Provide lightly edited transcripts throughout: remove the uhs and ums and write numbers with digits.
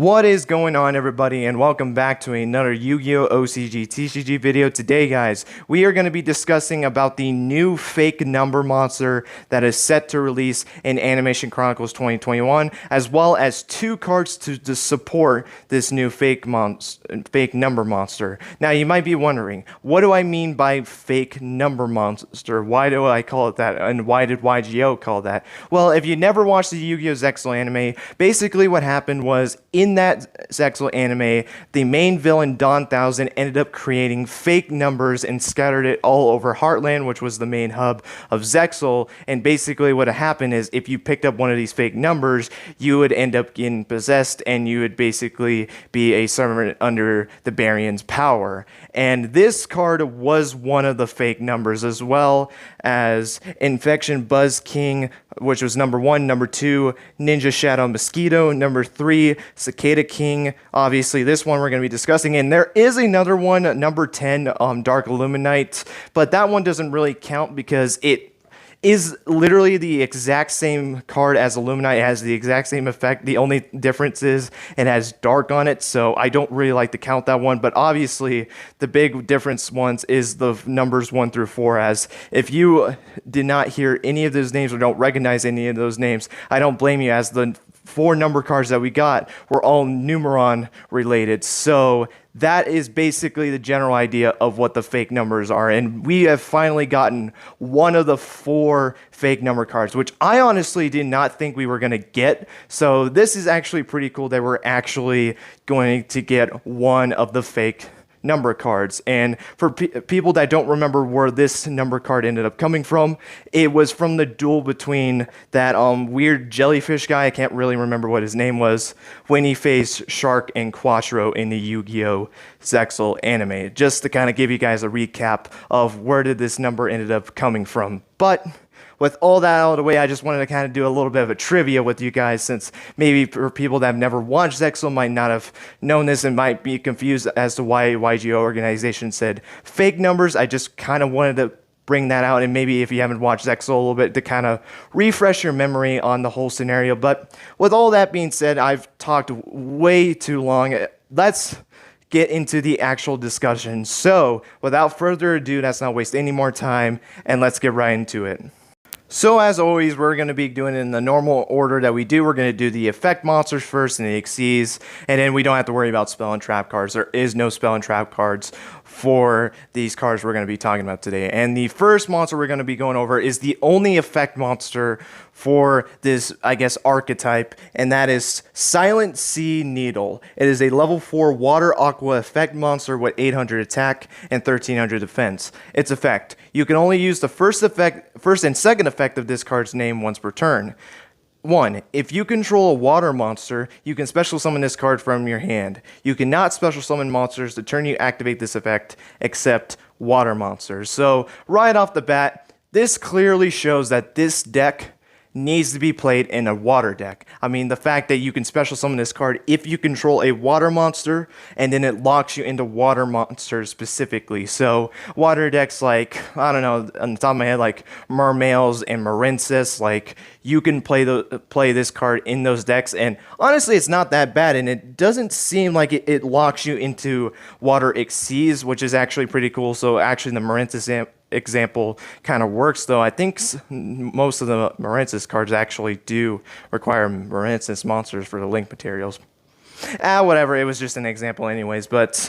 What is going on, everybody, and welcome back to another Yu-Gi-Oh! OCG TCG video. Today, guys, we are going to be discussing about the new fake number monster that is set to release in Animation Chronicles 2021, as well as two cards to support this new fake number monster. Now, you might be wondering, what do I mean by fake number monster? Why do I call it that, and why did Yugioh call it that? Well, if you never watched the Yu-Gi-Oh! Zexal anime, basically what happened was, in that Zexal anime, the main villain, Don Thousand, ended up creating fake numbers and scattered it all over Heartland, which was the main hub of Zexal. And basically what happened is, if you picked up one of these fake numbers, you would end up getting possessed, and you would basically be a summoner under the Barion's power. And this card was one of the fake numbers, as well as Infection Buzz King, which was number 1, number 2, Ninja Shadow Mosquito, number 3, Cicada King. Obviously, this one we're going to be discussing, and there is another one, number 10, Dark Illuminite, but that one doesn't really count because it is literally the exact same card as Illuminite. It has the exact same effect. The only difference is it has dark on it, so I don't really like to count that one. But obviously, the big difference ones is the numbers 1 through 4, as if you did not hear any of those names or don't recognize any of those names, I don't blame you, as the 4 number cards that we got were all Numeron related. So that is basically the general idea of what the fake numbers are. And we have finally gotten one of the 4 fake number cards, which I honestly did not think we were going to get. So this is actually pretty cool that we're actually going to get one of the fake number cards. And for people that don't remember where this number card ended up coming from, it was from the duel between that weird jellyfish guy, I can't really remember what his name was, when he faced Shark and Quattro in the Yu-Gi-Oh! Zexal anime. Just to kind of give you guys a recap of where did this number ended up coming from. But with all that out of the way, I just wanted to kind of do a little bit of a trivia with you guys, since maybe for people that have never watched Zexal might not have known this and might be confused as to why Yugioh organization said fake numbers. I just kind of wanted to bring that out, and maybe if you haven't watched Zexal a little bit, to kind of refresh your memory on the whole scenario. But with all that being said, I've talked way too long. Let's get into the actual discussion. So without further ado, let's not waste any more time, and let's get right into it. So as always, we're going to be doing it in the normal order that we do. We're going to do the effect monsters first and the Xyz, and then we don't have to worry about spell and trap cards. There is no spell and trap cards for these cards we're going to be talking about today. And the first monster we're going to be going over is the only effect monster for this, I guess, archetype, and that is Silent Sea Needle. It is a level 4 water aqua effect monster with 800 attack and 1300 defense. Its effect: you can only use the first and second effect of this card's name once per turn. 1. If you control a water monster, you can special summon this card from your hand. You cannot special summon monsters the turn you activate this effect, except water monsters. So right off the bat, this clearly shows that this deck needs to be played in a water deck. I mean, the fact that you can special summon this card if you control a water monster, and then it locks you into water monsters specifically. So water decks like, I don't know, on the top of my head, like Mermails and Marensis, like you can play this card in those decks, and honestly it's not that bad, and it doesn't seem like it locks you into water Xyz, which is actually pretty cool. So actually the Marensis example kind of works, though I think most of the Marensis cards actually do require Marensis monsters for the link materials. Whatever, it was just an example anyways, but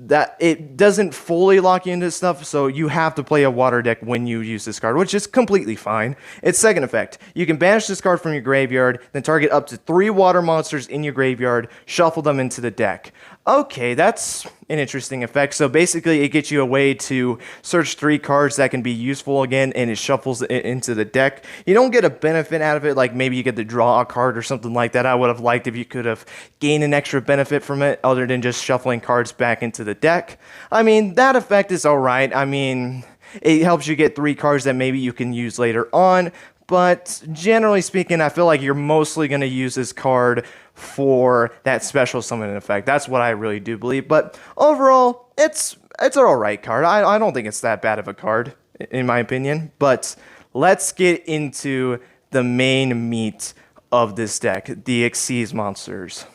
that it doesn't fully lock you into stuff, so you have to play a water deck when you use this card, which is completely fine. Its second effect: you can banish this card from your graveyard, then target up to 3 water monsters in your graveyard, shuffle them into the deck. Okay, that's an interesting effect. So basically it gets you a way to search 3 cards that can be useful again, and it shuffles it into the deck. You don't get a benefit out of it, like maybe you get to draw a card or something like that. I would have liked if you could have gained an extra benefit from it other than just shuffling cards back into the deck. I mean, that effect is alright. I mean, it helps you get 3 cards that maybe you can use later on, but generally speaking, I feel like you're mostly going to use this card for that special summon effect. That's what I really do believe. But overall, it's an alright card. I don't think it's that bad of a card, in my opinion. But let's get into the main meat of this deck, the Xyz monsters.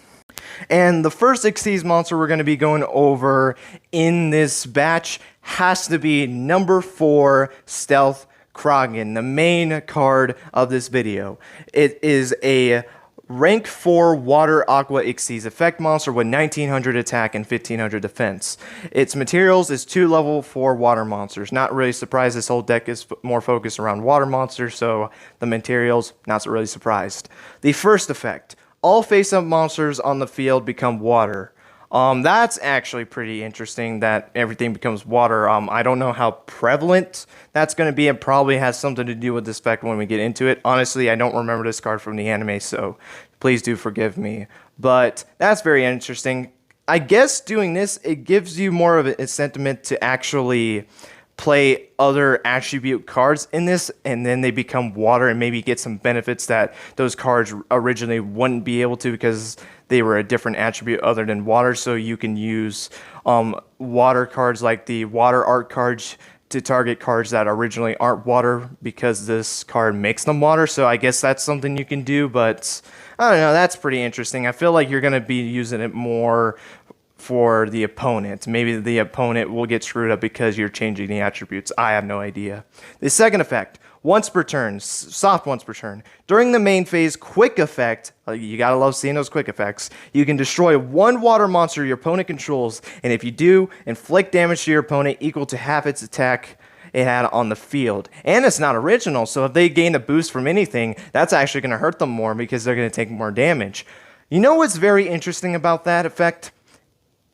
And the first Xyz monster we're going to be going over in this batch has to be number 4 Stealth Kragen, the main card of this video. It is a rank 4 Water Aqua Xyz effect monster with 1900 attack and 1500 defense. Its materials is 2 level 4 water monsters. Not really surprised, this whole deck is more focused around water monsters, so the materials, not really surprised. The first effect, all face-up monsters on the field become water. That's actually pretty interesting that everything becomes water. I don't know how prevalent that's going to be. It probably has something to do with this effect when we get into it. Honestly, I don't remember this card from the anime, so please do forgive me. But that's very interesting. I guess doing this, it gives you more of a sentiment to actually play other attribute cards in this, and then they become water and maybe get some benefits that those cards originally wouldn't be able to because they were a different attribute other than water. So you can use water cards like the water art cards to target cards that originally aren't water because this card makes them water. So I guess that's something you can do, but I don't know, that's pretty interesting. I feel like you're going to be using it more for the opponent. Maybe the opponent will get screwed up because you're changing the attributes. I have no idea. The second effect, once per turn, soft once per turn. During the main phase, quick effect, you gotta love seeing those quick effects, you can destroy 1 water monster your opponent controls, and if you do, inflict damage to your opponent equal to half its attack it had on the field. And it's not original, so if they gain a boost from anything, that's actually gonna hurt them more because they're gonna take more damage. You know what's very interesting about that effect?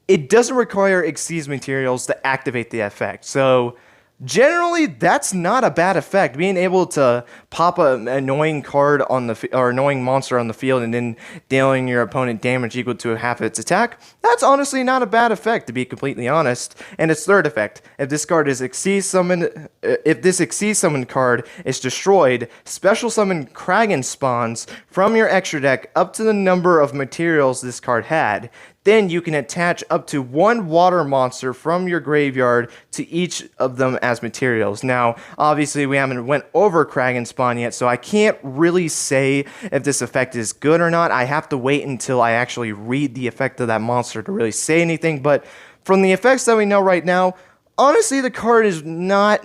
It doesn't require Xyz materials to activate the effect. So generally, that's not a bad effect. Being able to pop an annoying card on the or annoying monster on the field and then dealing your opponent damage equal to half its attack, that's honestly not a bad effect, to be completely honest. And its third effect, if this card is Xyz summoned, if this Xyz summoned card is destroyed, special summon Kragen spawns from your extra deck up to the number of materials this card had. Then you can attach up to 1 water monster from your graveyard to each of them as materials. Now, obviously, we haven't went over Kragen Spawn yet, so I can't really say if this effect is good or not. I have to wait until I actually read the effect of that monster to really say anything. But from the effects that we know right now, honestly, the card is not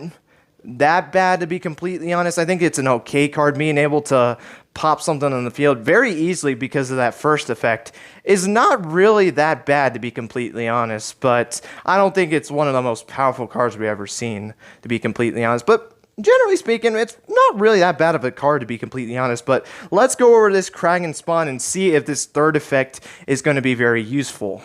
that bad, to be completely honest. I think it's an okay card. Being able to pop something on the field very easily because of that first effect is not really that bad, to be completely honest. But I don't think it's one of the most powerful cards we've ever seen, to be completely honest. But generally speaking, it's not really that bad of a card, to be completely honest. But let's go over this Kragen Spawn and see if this third effect is going to be very useful.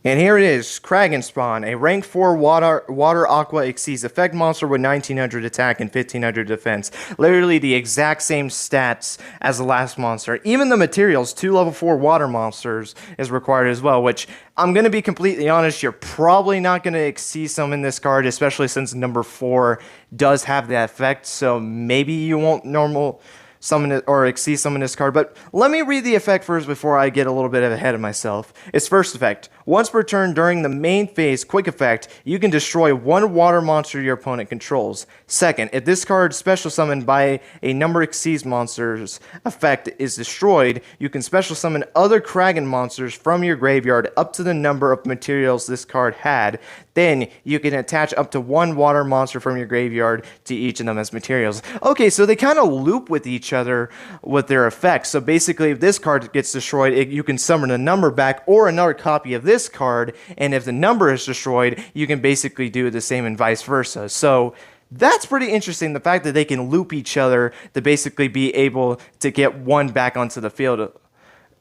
And here it is, Kragen Spawn, a rank 4 Water Aqua Xyz effect monster with 1900 attack and 1500 defense. Literally the exact same stats as the last monster. Even the materials, 2 level 4 water monsters is required as well, which I'm going to be completely honest, you're probably not going to Xyz summon this card, especially since number 4 does have that effect, so maybe you won't normal summon it or Xyz summon this card. But let me read the effect first before I get a little bit ahead of myself. Its first effect, once per turn during the main phase quick effect, you can destroy 1 water monster your opponent controls. Second, if this card special summoned by a number Xyz monsters effect is destroyed, you can special summon other Kragen monsters from your graveyard up to the number of materials this card had. Then you can attach up to 1 water monster from your graveyard to each of them as materials. Okay, so they kind of loop with each other with their effects. So basically, if this card gets destroyed, you can summon a number back or another copy of this card, and if the number is destroyed, you can basically do the same and vice versa. So that's pretty interesting, the fact that they can loop each other to basically be able to get one back onto the field.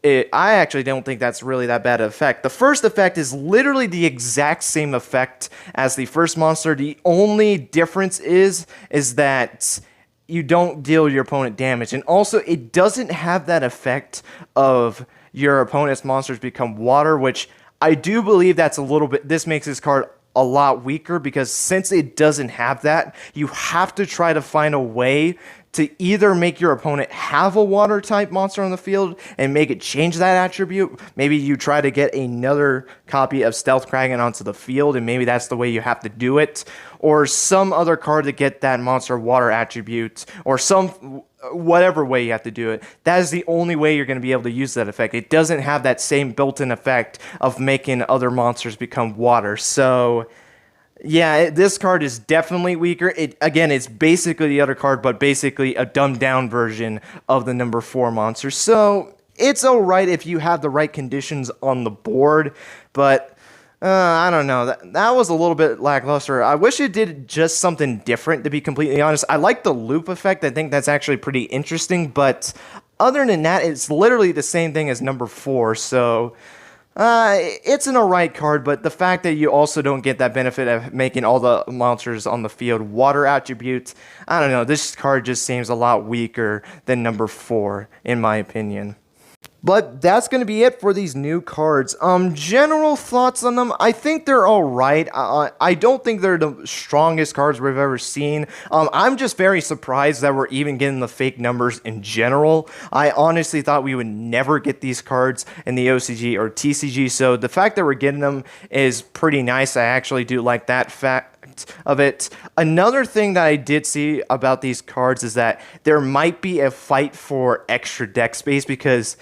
I actually don't think that's really that bad of effect. The first effect is literally the exact same effect as the first monster. The only difference is that you don't deal your opponent damage. And also, it doesn't have that effect of your opponent's monsters become water, which I do believe that's a little bit, this makes this card a lot weaker, because since it doesn't have that, you have to try to find a way to either make your opponent have a water type monster on the field and make it change that attribute. Maybe you try to get another copy of Stealth Kragen onto the field, and maybe that's the way you have to do it. Or some other card to get that monster water attribute, or whatever way you have to do it, that is the only way you're going to be able to use that effect. It doesn't have that same built-in effect of making other monsters become water. So yeah, this card is definitely weaker. Again, it's basically the other card, but basically a dumbed down version of the number 4 monster. So it's alright if you have the right conditions on the board, but I don't know. That was a little bit lackluster. I wish it did just something different, to be completely honest. I like the loop effect. I think that's actually pretty interesting, but other than that, it's literally the same thing as number 4, so it's an alright card, but the fact that you also don't get that benefit of making all the monsters on the field water attributes, I don't know, this card just seems a lot weaker than number 4, in my opinion. But that's going to be it for these new cards. General thoughts on them, I think they're alright. I don't think they're the strongest cards we've ever seen. I'm just very surprised that we're even getting the fake numbers in general. I honestly thought we would never get these cards in the OCG or TCG, so the fact that we're getting them is pretty nice. I actually do like that fact of it. Another thing that I did see about these cards is that there might be a fight for extra deck space, because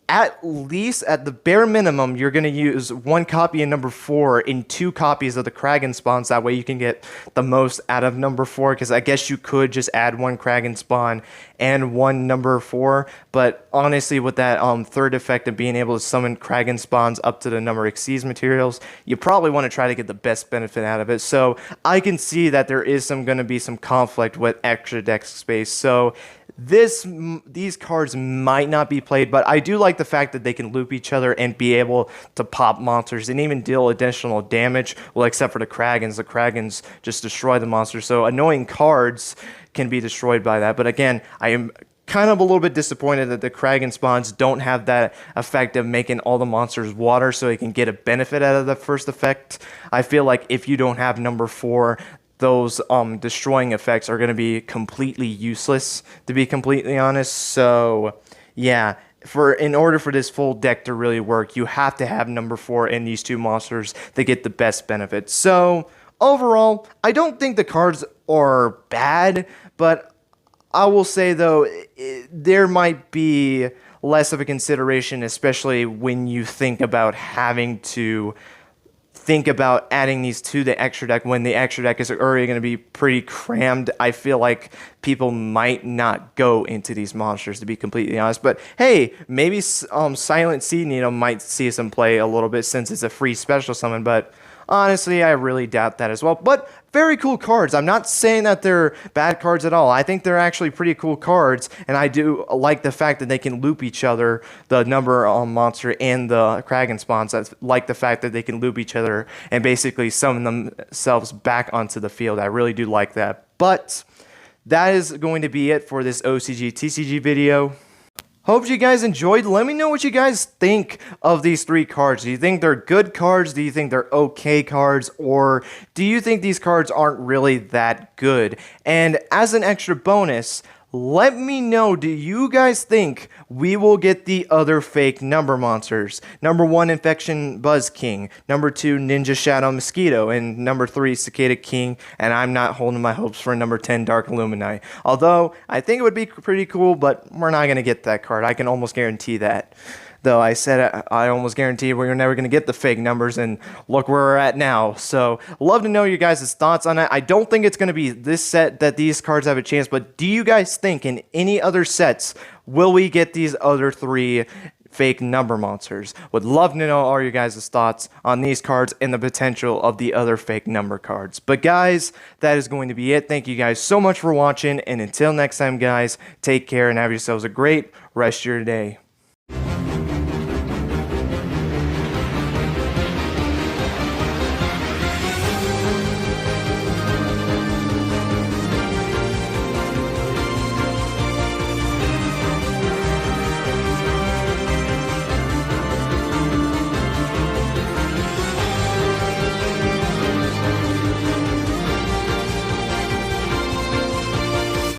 at least, at the bare minimum, you're going to use 1 copy of number 4 in 2 copies of the Kraken spawns. That way you can get the most out of number 4, because I guess you could just add 1 Kraken spawn and 1 number 4, but honestly, with that third effect of being able to summon Kraken spawns up to the number exceeds materials, you probably want to try to get the best benefit out of it. So I can see that there is going to be some conflict with extra deck space. So these cards might not be played, but I do like the fact that they can loop each other and be able to pop monsters and even deal additional damage. Well, except for the Kragans. The Kragans just destroy the monsters, so annoying cards can be destroyed by that. But again, I am kind of a little bit disappointed that the Kraken spawns don't have that effect of making all the monsters water, so you can get a benefit out of the first effect. I feel like if you don't have number 4, those destroying effects are going to be completely useless, to be completely honest. So yeah, in order for this full deck to really work, you have to have number 4 in these 2 monsters to get the best benefit. So overall, I don't think the cards are bad, but I will say though, there might be less of a consideration, especially when you think about having to think about adding these to the extra deck when the extra deck is already going to be pretty crammed. I feel like people might not go into these monsters, to be completely honest. But hey, maybe Silent Seed Needle might see some play a little bit since it's a free special summon, but honestly, I really doubt that as well. But very cool cards. I'm not saying that they're bad cards at all. I think they're actually pretty cool cards, and I do like the fact that they can loop each other, the number monster and the Kraken spawns. I like the fact that they can loop each other and basically summon themselves back onto the field. I really do like that. But that is going to be it for this OCG TCG video. Hope you guys enjoyed. Let me know what you guys think of these 3 cards. Do you think they're good cards? Do you think they're okay cards? Or do you think these cards aren't really that good? And as an extra bonus, let me know, do you guys think we will get the other fake number monsters? Number 1, Infection Buzz King. Number 2, Ninja Shadow Mosquito. And number 3, Cicada King. And I'm not holding my hopes for number 10, Dark Illumini. Although, I think it would be pretty cool, but we're not going to get that card. I can almost guarantee that. Though I said I almost guarantee we're never going to get the fake numbers, and look where we're at now. So, love to know your guys' thoughts on it. I don't think it's going to be this set that these cards have a chance, but do you guys think in any other sets will we get these other 3 fake number monsters? Would love to know all your guys' thoughts on these cards and the potential of the other fake number cards. But guys, that is going to be it. Thank you guys so much for watching, and until next time guys, take care and have yourselves a great rest of your day.